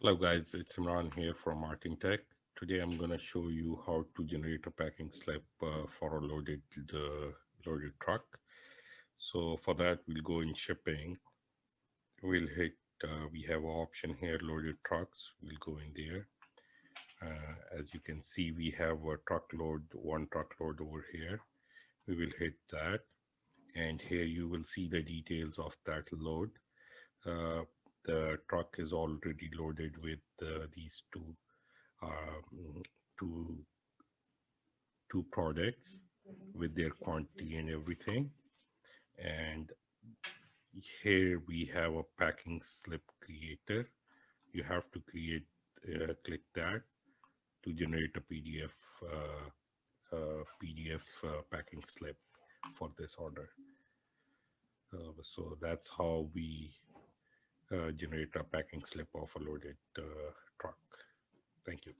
Hello guys, it's Imran here from Artintech. Today I'm going to show you how to generate a packing slip for a loaded truck. So for that we'll go in shipping. We'll hit we have an option here, loaded trucks. We'll go in there. As you can see, we have a truckload, one truckload over here. We will hit that, and here you will see the details of that load. Uh, the truck is already loaded with these um, two two products with their quantity and everything. And here we have a packing slip creator. You have to click that to generate a PDF packing slip for this order. So that's how we generate a packing slip of a loaded truck. Thank you.